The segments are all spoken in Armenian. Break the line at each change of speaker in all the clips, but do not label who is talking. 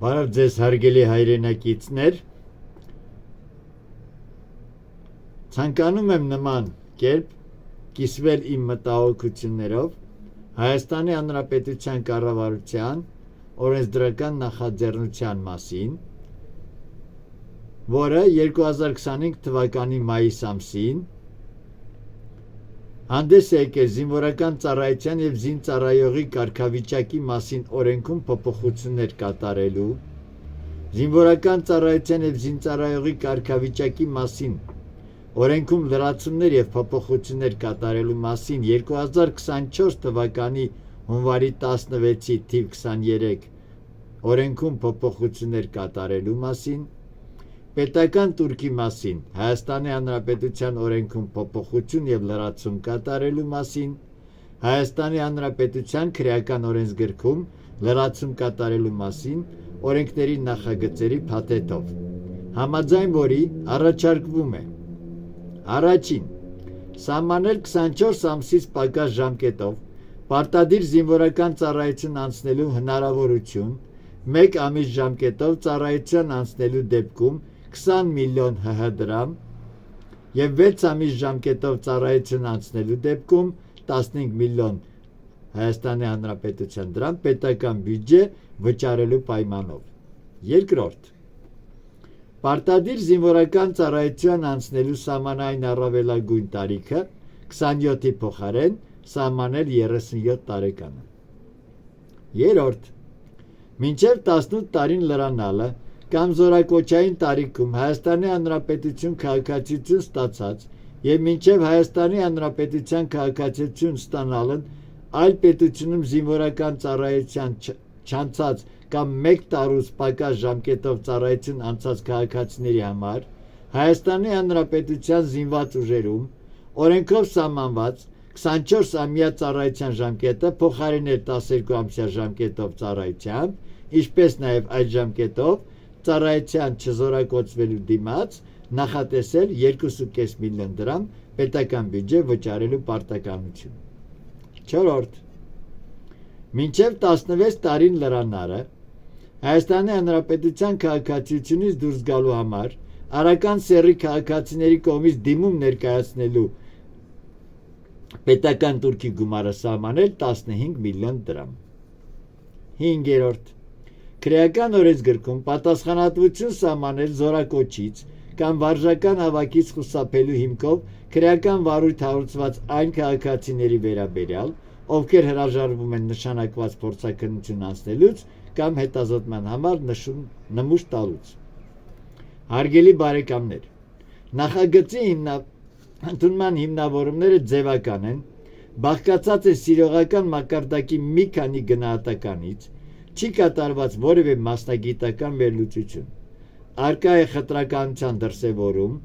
Բարև ձեզ հարգելի հայրենակիցներ, ցանկանում եմ նման կերպ կիսվել իմ մտահոգություններով Հայաստանի Հանրապետության կառավարության օրենսդրական նախաձեռնության մասին, որը 2025 թվականի մայիս ամսին հանդես է եկել զինվորական ծառայության և զինծառայողի կարգավիճակի մասին օրենքում փոփոխություններ կատարելու, զինվորական ծառայության և զինծառայողի կարգավիճակի մասին օրենքում լրացումներ և փոփոխություններ կատարելու մասին 2024 թվականի հունվարի 16-ի թիվ 23 օրենքում փոփոխություններ կատարելու մասին, պետական տուրքի մասին Հայաստանի Հանրապետության օրենքում փոփոխություն և լրացում կատարելու մասին, Հայաստանի Հանրապետության քրեական օրենսգրքում լրացում կատարելու մասին օրենքների նախագծերի փաթեթով, համաձայն որի առաջարկվում է. Առաջին. Սահմանել 24 ամսից պակաս ժամկետով պարտադիր զինվորական ծառայություն անցնելու հնարավորություն 1 ամիս ժամկետով ծառայության անցնելու դեպքում 20 միլիոն ՀՀ դրամ և 6 ամիս ժամկետով ծառայություն անցնելու դեպքում 15 միլիոն ՀՀ դրամ պետական բյուջե վճարելու պայմանով։ Երկրորդ. Պարտադիր զինվորական ծառայության անցնելու սահմանային առավելագույն տարիքը 27-ի փոխարեն սահմանել 37 տարեկանը։ Երրորդ. Մինչև 18 տարին լրանալը կամ զորակոչային տարիքում Հայաստանի Հանրապետություն քաղաքացիություն ստացած և մինչև Հայաստանի Հանրապետության քաղաքացիություն ստանալն այլ պետությունում զինվորական ծառայության չանցած կամ 1 տարուց պակաս ժամկետով ծառայություն անցած քաղաքացիների համար Հայաստանի Հանրապետության զինված ուժերում օրենքով սահմանված 24-ամյա ծառայության ժամկետը փոխարինել 12-ամսյա ժամկետով ծառայությամբ, ինչպես նաև այդ ժամկետով ծառայության չզորակոչվելու դիմաց նախատեսել 2.5 միլիոն դրամ պետական բյուջե վճարելու պարտականություն։ Չորրորդ. Մինչև 16 տարին լրանալը Հայաստանի Հանրապետության քաղաքացիությունից դուրս գալու համար Արական սեռի քաղաքացիների կողմից դիմում ներկայացնելու պետական տուրքի գումարը սահմանել 15 միլիոն դրամ։ 5. Քրեական օրենսգրքում պատասխանատվություն սահմանել զորակոչից կամ վարժական հավաքից խուսափելու հիմքով քրեական վարույթ հարուցված այն քաղաքացիների վերաբերյալ, ովքեր հրաժարվում են նշանակված փորձաքննություն անցնելուց կամ հետազոտման համար նմուշ տալուց։ Հարգելի բարեկամներ, նախագծի ընդունման հիմնավորումները ձևական են, բաղկացած է սիրողական մակարդակի մի քանի գնահատականից, չի կատարված որևէ մասնագիտական վերլուծություն, առկա է խտրականության դրսևորում,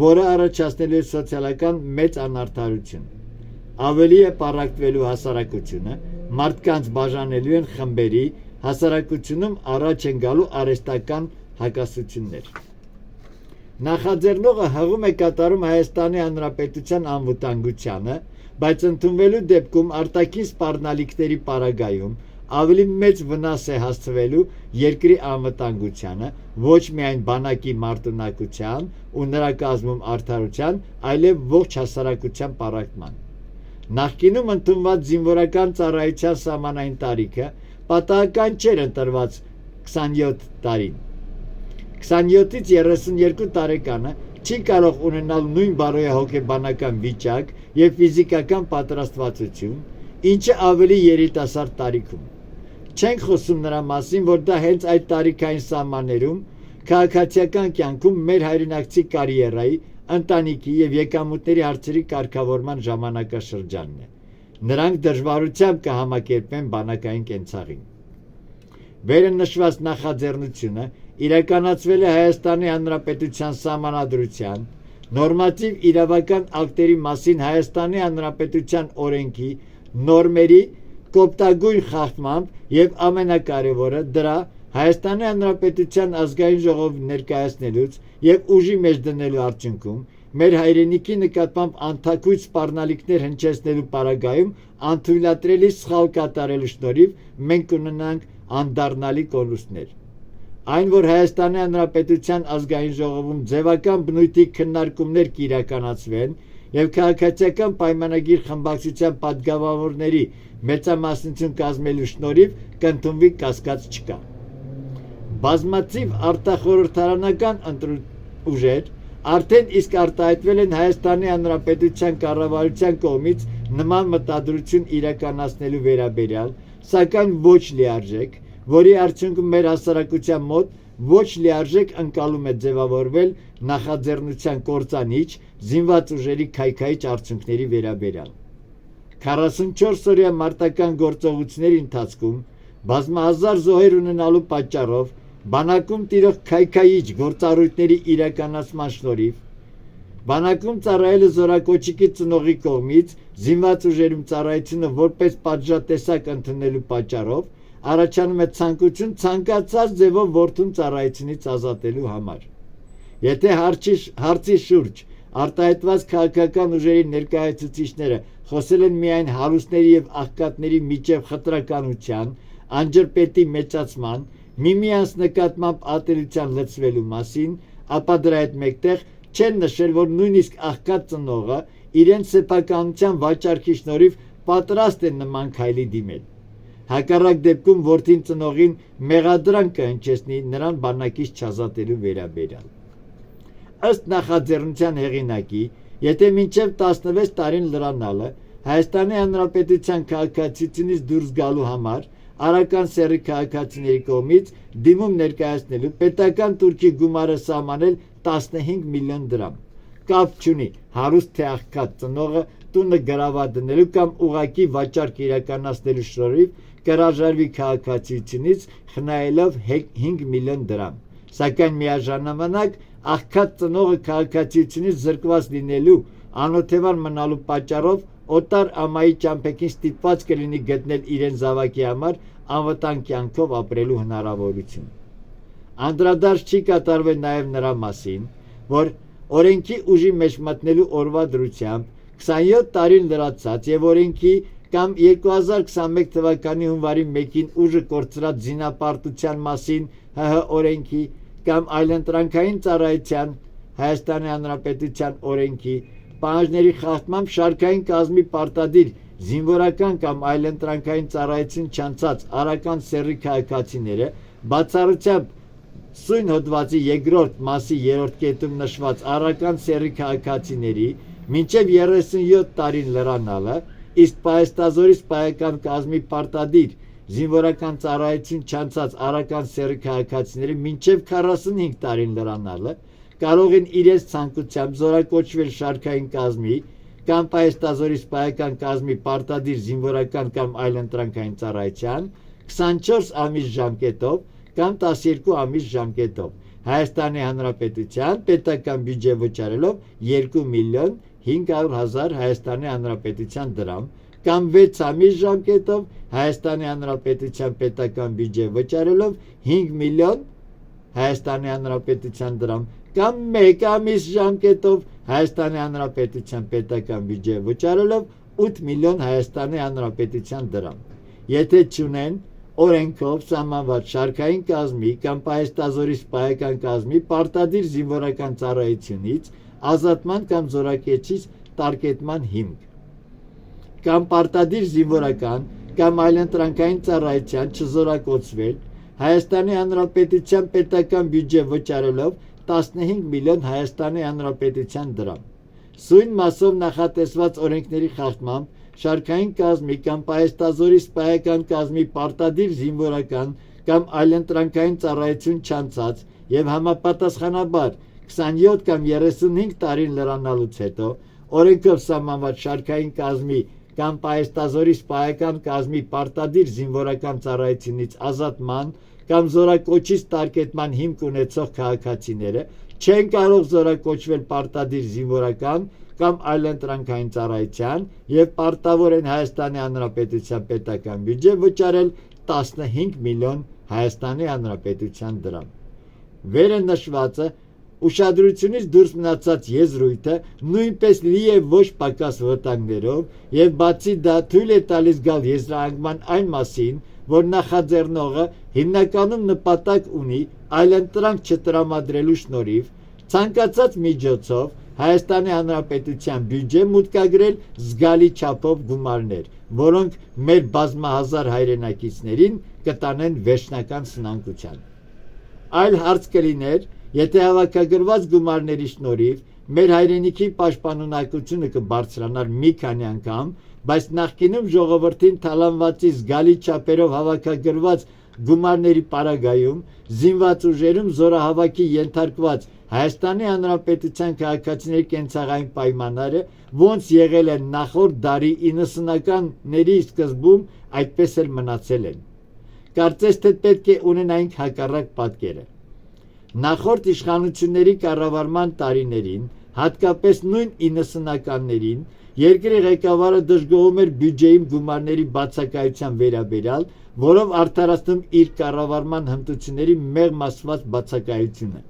որը առաջացնելու է սոցիալական մեծ անարդարություն, ավելի է պառակտվելու հասարակությունը, մարդկանց բաժանելու են խմբերի, հասարակությունում առաջ են գալու արհեստական հակասություններ։ Նախաձեռնողը հղում է կատարում Հայաստանի Հանրապետության անվտանգությանը, բայց ընդունվելու դեպքում արտաքին սպառնալիքների պարագայում ավելի մեծ վնաս է հասցվելու երկրի անվտանգությանը, ոչ միայն բանակի մարտունակության ու նրա կազմում արդարության, այլև ողջ հասարակության պառակտման։ Նախկինում ընդունված զինվորական ծառայության սահմանային տարիքը պատահական չէր ընտրված 27 տարին։ 27-ից 32 տարեկանը չի կարող ունենալ նույն բարոյահոգեբանական վիճակ և ֆիզիկական պատրաստվածություն, ինչը ավելի երիտասարդ տարիքում։ Չենք խոսում նրա մասին, որ դա հենց այդ տարիքային սահմաններում քաղաքացիական կյանքում մեր հայրենակցի կարիերայի, ընտանիքի և եկամուտների հարցերի կարգավորման ժամանակաշրջանն է։ Նրանք դժվարությամբ կհամակերպվեն բանակային կենցաղին։ Վերը նշված նախաձեռնությունը իրականացվել է Հայաստանի Հանրապետության Սահմանադրության, նորմատիվ իրավական ակտերի մասին Հայաստանի Հանրապետության օրենքի նորմերի կոպտագույն խախտմամբ և ամենակարևորը դրա Հայաստանի Հանրապետության ազգային ժողովին ներկայացնելուց և ուժի մեջ դնելու արդյունքում մեր հայրենիքի նկատմամբ անթաքույց սպառնալիքներ հնչեցնելու պարագայում անթույլատրելի սխալ կատարելու շնորհիվ մենք կունենանք անդառնալի կորուստներ։ Այն, որ Հայաստանի Հանրապետության ազգային ժողովում ձևական բնույթի քննարկումներ կիրականացվեն եւ քաղաքացիական պայմանագիր խմբակցության պատգամավորների մեծամասնություն կազմելու շնորհիվ կընդունվի կասկած չկա։ Բազմաթիվ արտախորհրդարանական ուժեր արդեն իսկ արտահայտվել են Հայաստանի Հանրապետության կառավարության կողմից նման մտադրություն իրականացնելու վերաբերյալ, սակայն ոչ լիարժեք, որի արդյունքում մեր հասարակության մոտ ոչ լիարժեք ընկալում է ձևավորվել նախաձեռնության կործանիչ զինված ուժերի քայքայիչ արդյունքների վերաբերյալ։ 44-օրյա մարտական գործողությունների ընթացքում բազմահազար զոհեր ունենալու պատճառով բանակում տիրող քայքայիչ գործառույթների իրականացման շնորհիվ բանակում ծառայելը զորակոչիկի ծնողի կողմից զինված ուժերում ծառայությունը որպես պատժատեսակ ընդունելու պատճառով առաջանում է ցանկություն ցանկացած ձևով որդուն ծառայությունից ազատելու համար։ Եթե հարցի շուրջ արտահայտված քաղաքական ուժերի ներկայացուցիչները խոսել են միայն հարուստների եւ աղքատների միջև խտրականության, անջրպետի մեծացման, միմյանց նկատմամբ ատելության լցվելու մասին, ապա դրա հետ մեկտեղ չեն նշել, որ նույնիսկ աղքատ ծնողը իրենց սեփականության վաճառքի շնորհիվ պատրաստ է նման քայլի դիմել։ Հակառակ դեպքում որդին ծնողին մեղադրանք կհնչեցնի նրան բանակից չազատելու վերաբերյալ։ Ըստ նախաձեռնության հեղինակի, եթե մինչև 16 տարին լրանալը Հայաստանի Հանրապետության քաղաքացիությունից դուրս գալու համար արական սեռի քաղաքացիների կողմից դիմում ներկայացնելու պետական տուրքի գումարը սահմանել 15 միլիոն դրամ։ Կապ չունի հարուստ թե աղքատ ծնողը տունը գրավադրելու կամ ուղակի վաճառք իրականացնելու շնորհիվ կհրաժարվի քաղաքացիությունից խնայելով 5 միլիոն դրամ, սակայն միաժամանակ աղքատ ծնողը քաղաքացիությունից զրկված լինելու անօթևան մնալու պատճառով օտար ամայի ճամփեքին ստիպված կլինի գտնել իրեն զավակի համար անվտանգ կյանքով ապրելու հնարավորություն։ Անդրադարձ չի կատարվել նաև նրա մասին, որ օրենքի ուժի մեջ մտնելու օրվա դրությամբ 27 տարին լրացած եւ օրենքի կամ 2021 թվականի հունվարի 1-ին ուժը կորցրած զինապարտության մասին ՀՀ օրենքի կամ այլընտրանքային ծառայության Հայաստանի Հանրապետության օրենքի պահանջների խախտմամբ շարքային կազմի պարտադիր զինվորական կամ այլընտրանքային ծառայություն չանցած արական սեռի քաղաքացիները բացառությամբ սույն հոդվածի 2-րդ մասի 3-րդ կետում նշված արական սեռի քաղաքացիների մինչև 37 տարին լրանալը, իսկ պահեստազորի սպայական կազմի պարտադիր զինվորական ծառայություն չանցած արական սեռի քաղաքացիների մինչև 45 տարին լրանալը կարող են իրենց ցանկությամբ զորակոչվել շարքային կազմի կամ պահեստազորի սպայական կազմի պարտադիր զինվորական կամ այլընտրանքային ծառայության 24 ամիս ժամկետով կամ 12 ամիս ժամկետով Հայաստանի Հանրապետության պետական բյուջե վճարելով 2 միլիոն 500,000 Հայաստանի Հանրապետության դրամ կամ 6 ամիս ժամկետով Հայաստանի Հանրապետության պետական բյուջե վճարելով 5 միլիոն Հայաստանի Հանրապետության դրամ կամ 1 ամիս ժամկետով Հայաստանի Հանրապետության պետական բյուջե վճարելով 8 միլիոն Հայաստանի Հանրապետության դրամ։ Եթե չունեն օրենքով սահմանված շարքային կազմի կամ պահեստազորի սպայական կազմի պարտադիր զինվորական ծառայությունից ազատման կամ զորակեցից տարկետման հիմք կամ պարտադիր զինվորական կամ այլընտրանքային ծառայության չզորակոչվել Հայաստանի Հանրապետության պետական բյուջե վճարելով 15 միլիոն Հայաստանի Հանրապետության դրամ։ Սույն մասով նախատեսված օրենքների խախտմամբ շարքային կազմի կամ պահեստազորի սպայական կազմի պարտադիր զինվորական կամ այլընտրանքային ծառայություն չանցած եւ համապատասխանաբար 27 կամ 35 տարին լրանալուց հետո օրենքով սահմանված շարքային կազմի կամ պահեստազորի սպայական կազմի պարտադիր զինվորական ծառայությունից ազատման կամ զորակոչից տարկետման հիմք ունեցող քաղաքացիները չեն կարող զորակոչվել պարտադիր զինվորական կամ այլընտրանքային ծառայության եւ պարտավոր են Հայաստանի Հանրապետության պետական բյուջե վճարել 15 միլիոն Հայաստանի Հանրապետության դրամ։ Վերը նշվածը ուշադրությունից դուրս մնացած եզրույթը նույնպես լի է ոչ պակաս վտանգներով եւ բացի դա թույլ է տալիս գալ եզրահանգման այն մասին, որ նախաձեռնողը հիմնականում նպատակ ունի այլընտրանք չտրամադրելու շնորհիվ ցանկացած միջոցով Հայաստանի Հանրապետության բյուջե մուտքագրել զգալի չափով գումարներ, որոնք մեր բազմահազար հայրենակիցներին կտանեն վերջնական սնանկության։ Այլ հարց կլիներ, եթե հավաքագրված գումարների շնորհիվ մեր հայրենիքի պաշտպանունակությունը կբարձրանար մի քանի անգամ, բայց նախկինում ժողովրդին թալանվածի զգալի չափերով հավաքագրված գումարների պարագայում զինված ուժերում զորահավաքի ենթարկված Հայաստանի Հանրապետության քաղաքացիների կենցաղային պայմանները ոնց եղել են նախորդ դարի 90-ականների սկզբում, այդպես էլ մնացել են։ Կարծես թե պետք է ունենայինք հակառակ պատկերը։ Նախորդ իշխանությունների կառավարման տարիներին, հատկապես նույն 90-ականներին, երկրի ղեկավարը դժգոհում էր բյուջեի գումարների բացակայության վերաբերյալ, որով արդարացնում իր կառավարման հմտությունների մեղմ ասված բացակայությունը։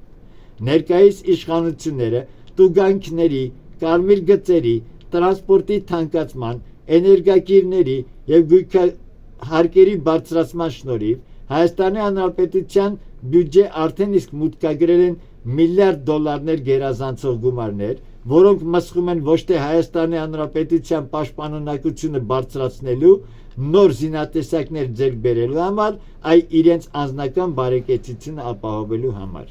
Ներկայիս իշխանությունները տուգանքների, կարմիր գծերի, տրանսպորտի թանկացման, էներգակիրների եւ գույքահարկերի բարձրացման շնորհիվ Հայաստանի Հանրապետության բյուջե արդեն իսկ մուտքագրել են միլիարդ դոլարներ գերազանցող գումարներ, որոնք մսխում են ոչ թե Հայաստանի Հանրապետության պաշտպանունակությունը բարձրացնելու, նոր զինատեսակներ ձեռք բերելու համար, այլ իրենց անձնական բարեկեցությունը ապահովելու համար։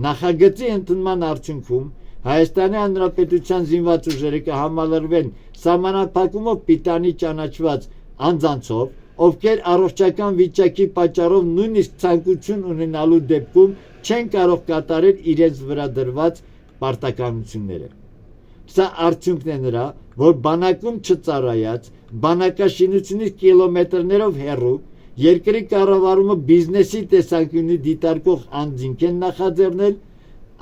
Նախագծի ընդունման արդյունքում Հայաստանի Հանրապետության զինված ուժերը կհամալրվեն սահմանափակումով պիտանի ճանաչված անձանցով, ովքեր առողջական վիճակի պատճառով նույնիսկ ցանկություն ունենալու դեպքում չեն կարող կատարել իրենց վրա դրված պարտականությունները։ Սա արդյունքն է նրա, որ բանակում չծառայած, բանակաշինությունից կիլոմետրերով հեռու երկրի կառավարումը բիզնեսի տեսանկյունի դիտարկող անձինք են նախաձեռնել,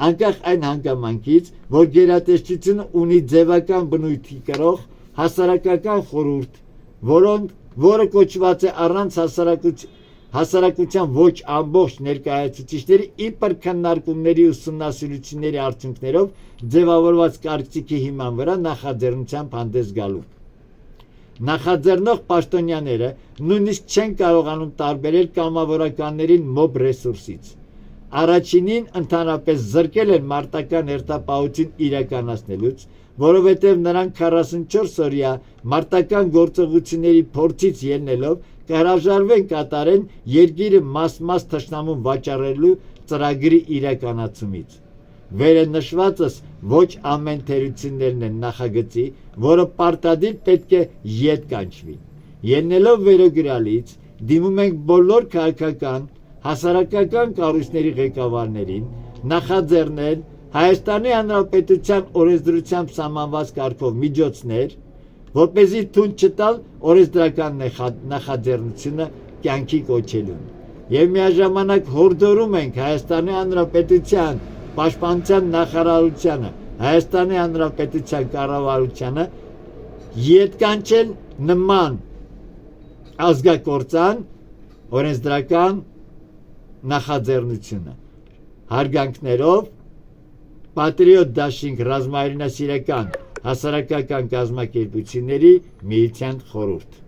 անկախ այն հանգամանքից, որ գերատեսչությունը ունի ձևական բնույթի կրող հասարակական խորհուրդ, որը կոչված է առանց հասարակության ոչ ամբողջ ներկայացուցիչների իբր քննարկումների ուսումնասիրությունների արդյունքներով ձևավորված կարծիքի հիման վրա նախաձեռնությամբ հանդես գալու։ Նախաձեռնող պաշտոնյաները նույնիսկ չեն կարողանում տարբերել կամավորականներին մոբ ռեսուրսից։ Առաջինին ընդհանրապես զրկել են մարտական հերթապահություն իրականացնելուց, որովհետև նրանք 44 օրյա մարտական գործողությունների փորձից ելնելով կհրաժարվեն կատարեն երկիրը մաս-մաս թշնամուն վաճառելու ծրագրի իրականացումից։ Վերը նշվածս ոչ ամեն թերություններն են նախագծի, որը պարտադիր պետք է ետ կանչվի։ Ելնելով վերոգրալից, դիմում ենք բոլոր քաղաքական, հասարակական կառույցների ղեկավարներին նախաձեռնել Հայաստանի Հանրապետության օրենսդրությամբ սահմանված կարգով միջոցներ, որպեսզի թույլ չտալ օրենսդրական նախաձեռնությունը կյանքի կոչելուն։ Եվ միաժամանակ հորդորում ենք Հայաստանի Հանրապետության Պաշտպանության նախարարությանը, Հայաստանի Հանրապետության կառավարությանը ետ կանչել նման ազգակործան օրենսդրական նախաձեռնությունը։ Հարգանքներով Պատրիոտ դաշինք ռազմայրենասիրական հասարակական կազմակերպությունների միության խորհուրդ։